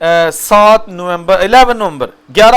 11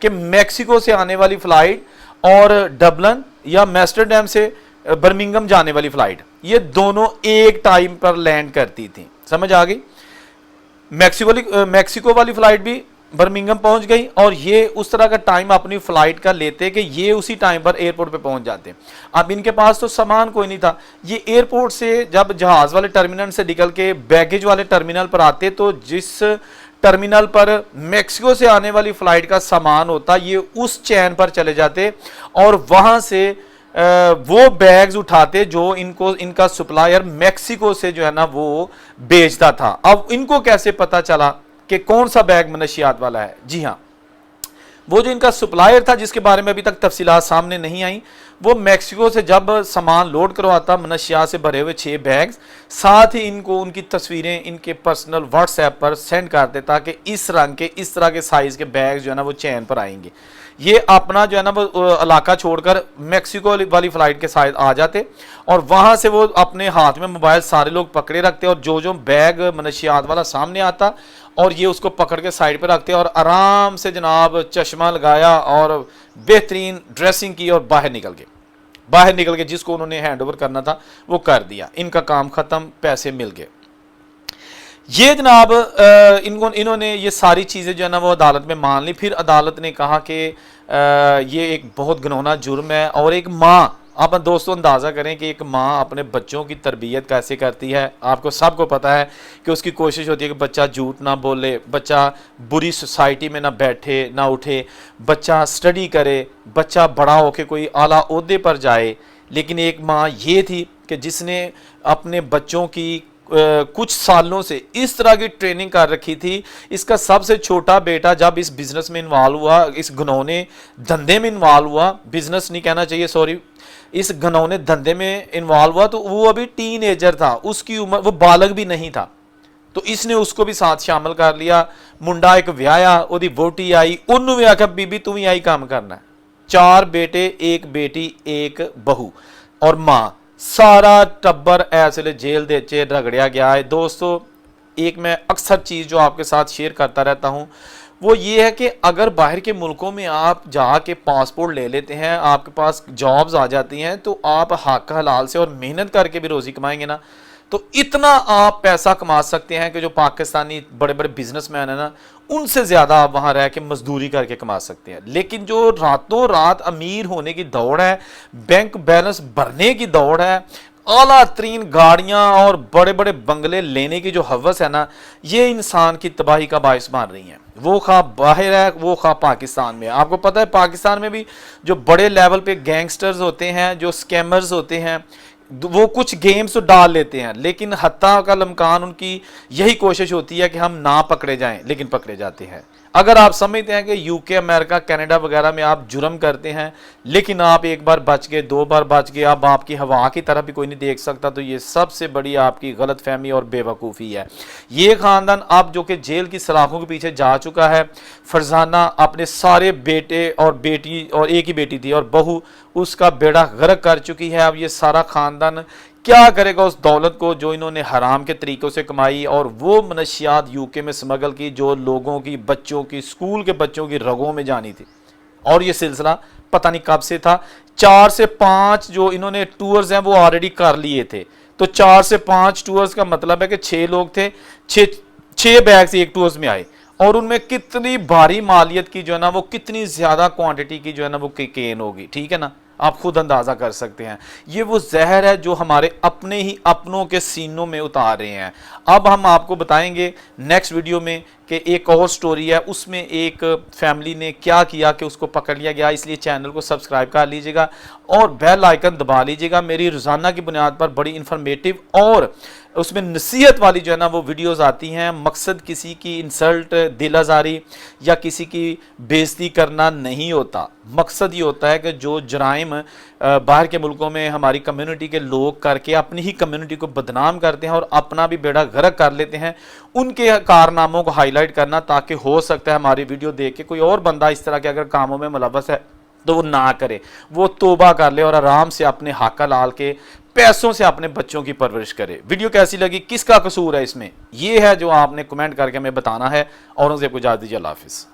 کہ میکسیکو سے آنے والی فلائٹ اور ڈبلن یا ایمسٹرڈیم سے برمنگھم جانے والی فلائٹ یہ دونوں ایک ٹائم پر لینڈ کرتی تھیں. سمجھ آ گئی؟ میکسیکو والی فلائٹ بھی برمنگھم پہنچ گئی اور یہ اس طرح کا ٹائم اپنی فلائٹ کا لیتے کہ یہ اسی ٹائم پر ایئرپورٹ پہ پہنچ جاتے. اب ان کے پاس تو سامان کوئی نہیں تھا. یہ ایئرپورٹ سے جب جہاز والے ٹرمینل سے نکل کے بیگیج والے ٹرمینل پر آتے تو جس ٹرمینل پر میکسیکو سے آنے والی فلائٹ کا سامان ہوتا یہ اس چین پر چلے جاتے اور وہاں سے وہ بیگز اٹھاتے جو ان کا سپلائر میکسیکو سے جو ہے نا وہ بیچتا تھا. اب ان کو کیسے پتا چلا کہ کون سا بیگ منشیات والا ہے؟ جی ہاں، وہ جو ان کا سپلائر تھا جس کے بارے میں ابھی تک تفصیلات سامنے نہیں آئیں، وہ میکسیکو سے جب سامان لوڈ کرواتا منشیات سے بھرے ہوئے 6 بیگز، ساتھ ہی ان کو ان کی تصویریں ان کے پرسنل واٹس ایپ پر سینڈ کر دیتا کہ اس رنگ کے اس طرح کے سائز کے بیگز جو ہے نا وہ چین پر آئیں گے. یہ اپنا جو ہے نا وہ علاقہ چھوڑ کر میکسیکو والی فلائٹ کے ساتھ آ جاتے اور وہاں سے وہ اپنے ہاتھ میں موبائل سارے لوگ پکڑے رکھتے اور جو بیگ منشیات والا سامنے آتا اور یہ اس کو پکڑ کے سائڈ پہ رکھتے اور آرام سے جناب چشمہ لگایا اور بہترین ڈریسنگ کی اور باہر نکل کے جس کو انہوں نے ہینڈ اوور کرنا تھا وہ کر دیا. ان کا کام ختم، پیسے مل گئے. یہ جناب انہوں نے یہ ساری چیزیں جو ہے نا وہ عدالت میں مان لی. پھر عدالت نے کہا کہ یہ ایک بہت گھنونا جرم ہے اور ایک ماں، آپ دوستوں اندازہ کریں کہ ایک ماں اپنے بچوں کی تربیت کیسے کرتی ہے. آپ کو سب کو پتا ہے کہ اس کی کوشش ہوتی ہے کہ بچہ جھوٹ نہ بولے، بچہ بری سوسائٹی میں نہ بیٹھے نہ اٹھے، بچہ سٹڈی کرے، بچہ بڑا ہو کے کوئی اعلیٰ عہدے پر جائے. لیکن ایک ماں یہ تھی کہ جس نے اپنے بچوں کی کچھ سالوں سے اس طرح کی ٹریننگ کر رکھی تھی. اس کا سب سے چھوٹا بیٹا جب اس بزنس میں انوالو ہوا، اس گھنونے دھندے میں انوالو ہوا، بزنس نہیں کہنا چاہیے سوری، اس گھنونے دھندے میں انوالو ہوا تو وہ ابھی ٹین ایجر تھا، اس کی عمر وہ بالغ بھی نہیں تھا. تو اس نے اس کو بھی ساتھ شامل کر لیا. منڈا ایک ویایا، وہ ووٹی آئی، انہوں نے آخیا بی بی تم ہی آئی کام کرنا ہے. 4 بیٹے، 1 بیٹی، 1 بہو اور ماں، سارا ٹبر ایسے جیل دے چے رگڑیا گیا ہے. دوستو ایک میں اکثر چیز جو آپ کے ساتھ شیئر کرتا رہتا ہوں وہ یہ ہے کہ اگر باہر کے ملکوں میں آپ جا کے پاسپورٹ لے لیتے ہیں، آپ کے پاس جابز آ جاتی ہیں تو آپ حق حلال سے اور محنت کر کے بھی روزی کمائیں گے نا تو اتنا آپ پیسہ کما سکتے ہیں کہ جو پاکستانی بڑے بڑے بزنس مین ہیں نا ان سے زیادہ آپ وہاں رہ کے مزدوری کر کے کما سکتے ہیں. لیکن جو راتوں رات امیر ہونے کی دوڑ ہے، بینک بیلنس بھرنے کی دوڑ ہے، اعلیٰ ترین گاڑیاں اور بڑے بڑے بنگلے لینے کی جو ہوس ہے نا، یہ انسان کی تباہی کا باعث بن رہی ہیں. وہ خواہ باہر ہے، وہ خواہ پاکستان میں. آپ کو پتہ ہے پاکستان میں بھی جو بڑے لیول پہ گینگسٹرز ہوتے ہیں، جو سکیمرز ہوتے ہیں، وہ کچھ گیمز تو ڈال لیتے ہیں لیکن حتیٰ کا امکان ان کی یہی کوشش ہوتی ہے کہ ہم نہ پکڑے جائیں، لیکن پکڑے جاتے ہیں. اگر آپ سمجھتے ہیں کہ یو کے، امریکہ، کینیڈا وغیرہ میں آپ جرم کرتے ہیں لیکن آپ ایک بار بچ گئے، 2 بار بچ گئے، اب آپ کی ہوا کی طرف بھی کوئی نہیں دیکھ سکتا، تو یہ سب سے بڑی آپ کی غلط فہمی اور بے وقوفی ہے. یہ خاندان اب جو کہ جیل کی سلاخوں کے پیچھے جا چکا ہے، فرزانہ اپنے سارے بیٹے اور بیٹی، اور ایک ہی بیٹی تھی اور بہو، اس کا بیڑا غرق کر چکی ہے. اب یہ سارا خاندان کیا کرے گا اس دولت کو جو انہوں نے حرام کے طریقوں سے کمائی اور وہ منشیات یو کے میں سمگل کی جو لوگوں کی، بچوں کی، اسکول کے بچوں کی رگوں میں جانی تھی. اور یہ سلسلہ پتہ نہیں کب سے تھا. 4 سے 5 جو انہوں نے ٹورز ہیں وہ آلریڈی کر لیے تھے. تو 4 سے 5 ٹورز کا مطلب ہے کہ 6 لوگ تھے، 6 بیگز ایک ٹورز میں آئے اور ان میں کتنی بھاری مالیت کی جو ہے نا وہ کتنی زیادہ کوانٹٹی کی جو ہے نا وہ کین ہوگی. ٹھیک ہے نا، آپ خود اندازہ کر سکتے ہیں. یہ وہ زہر ہے جو ہمارے اپنے ہی اپنوں کے سینوں میں اتار رہے ہیں. اب ہم آپ کو بتائیں گے نیکسٹ ویڈیو میں کہ ایک اور سٹوری ہے، اس میں ایک فیملی نے کیا کیا کہ اس کو پکڑ لیا گیا. اس لیے چینل کو سبسکرائب کر لیجئے گا اور بیل آئیکن دبا لیجئے گا. میری روزانہ کی بنیاد پر بڑی انفارمیٹیو اور اس میں نصیحت والی جو ہے نا وہ ویڈیوز آتی ہیں. مقصد کسی کی انسلٹ، دل آزاری یا کسی کی بےزتی کرنا نہیں ہوتا. مقصد یہ ہوتا ہے کہ جو جرائم باہر کے ملکوں میں ہماری کمیونٹی کے لوگ کر کے اپنی ہی کمیونٹی کو بدنام کرتے ہیں اور اپنا بھی بیڑا غرق کر لیتے ہیں، ان کے کارناموں کو ہائی لائٹ کرنا تاکہ ہو سکتا ہے ہماری ویڈیو دیکھ کے کوئی اور بندہ اس طرح کے اگر کاموں میں ملوث ہے تو وہ نہ کرے، وہ توبہ کر لے اور آرام سے اپنے حق حلال کے پیسوں سے اپنے بچوں کی پرورش کرے. ویڈیو کیسی لگی، کس کا قصور ہے اس میں، یہ ہے جو آپ نے کمنٹ کر کے ہمیں بتانا ہے. اورنگزیب کو اجازت دیجیے. اللہ حافظ.